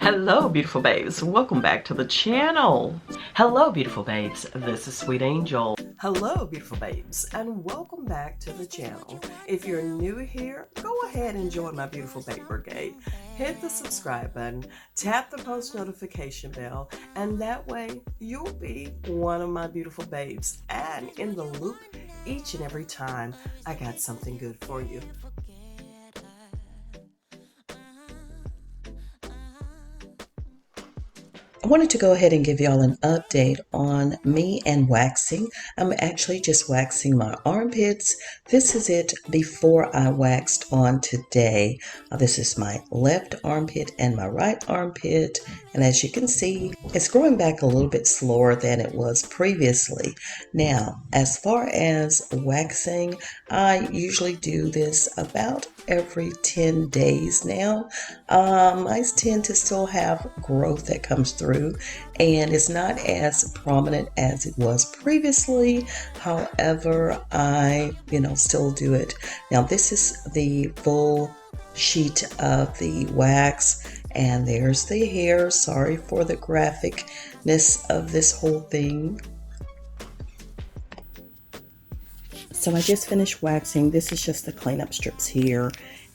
Hello, beautiful babes. Welcome back to the channel. Hello, beautiful babes. This is Sweet Angel. Hello, beautiful babes, and welcome back to the channel. If you're new here, go ahead and join my beautiful babe brigade. Hit the subscribe button, tap the post notification bell, and that way you'll be one of my beautiful babes and in the loop each and every time I got something good for you. I wanted to go ahead and give y'all an update on me and waxing. I'm actually just waxing my armpits. This is it before I waxed on today. This is my left armpit and my right armpit. And as you can see, it's growing back a little bit slower than it was previously. Now, as far as waxing, I usually do this about every 10 days now. I tend to still have growth that comes through, and it's not as prominent as it was previously. However, I still do it. Now this is the full sheet of the wax, and there's the hair. Sorry for the graphicness of this whole thing. So I just finished waxing. This is just the cleanup strips here.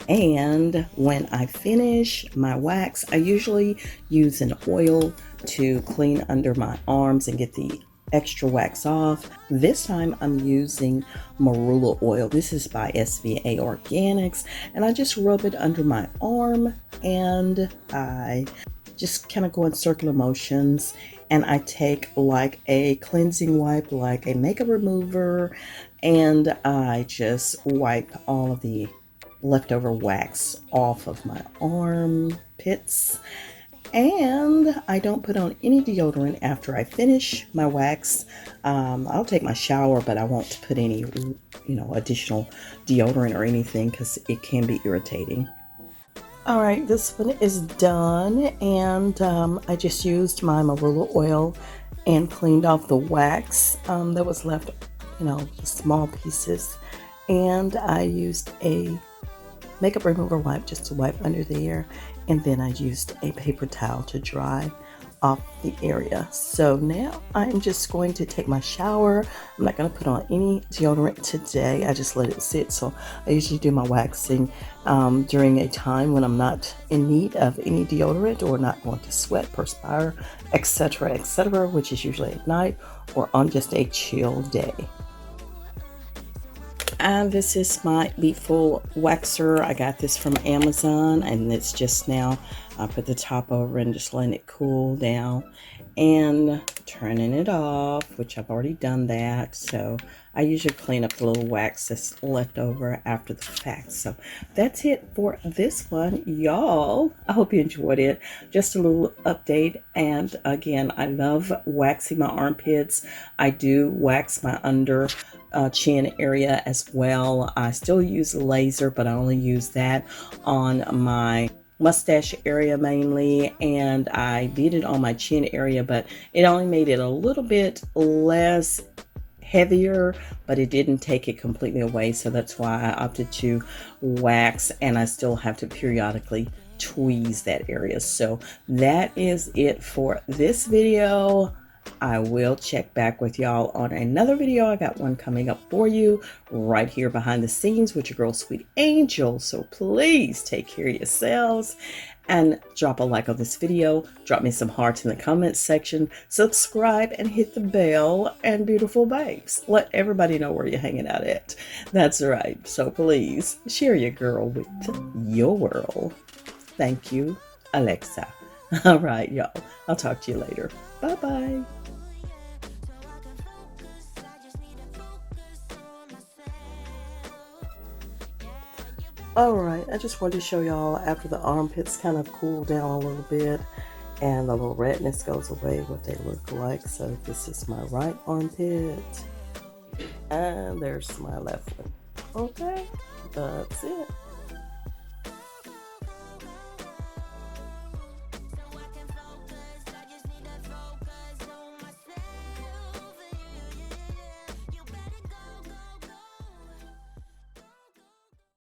And when I finish my wax, I usually use an oil to clean under my arms and get the extra wax off. This time I'm using Marula oil. This is by SVA Organics, and I just rub it under my arm and I just kind of go in circular motions, and I take like a cleansing wipe, like a makeup remover, and I just wipe all of the leftover wax off of my armpits. And I don't put on any deodorant after I finish my wax. I'll take my shower, but I won't put any additional deodorant or anything because it can be irritating. All right, this one is done, and I just used my Marula oil and cleaned off the wax that was left, the small pieces, and I used a makeup remover wipe just to wipe under there, and then I used a paper towel to dry off the area. So now I'm just going to take my shower. I'm not going to put on any deodorant today. I just let it sit. So I usually do my waxing during a time when I'm not in need of any deodorant or not going to sweat, perspire, etc., which is usually at night or on just a chill day. And this is my Beeful waxer. I got this from Amazon, and it's just now I put the top over and just letting it cool down and turning it off, which I've already done that. So I usually clean up the little wax that's left over after the fact. So that's it for this one, y'all. I hope you enjoyed it. Just a little update. And again, I love waxing my armpits. I do wax my under chin area as well. I still use laser, but I only use that on my mustache area mainly, and I did it on my chin area, but it only made it a little bit less heavier, but it didn't take it completely away. So that's why I opted to wax, and I still have to periodically tweeze that area. So that is it for this video. I will check back with y'all on another video. I got one coming up for you right here behind the scenes with your girl Sweet Angel. So please take care of yourselves and drop a like on this video. Drop me some hearts in the comments section. Subscribe and hit the bell. And beautiful babes, let everybody know where you're hanging out at. That's right. So please share your girl with your world. Thank you, Alexa. All right, y'all. I'll talk to you later. Bye-bye. Alright, I just wanted to show y'all after the armpits kind of cool down a little bit and the little redness goes away, what they look like. So this is my right armpit and there's my left one. Okay, that's it.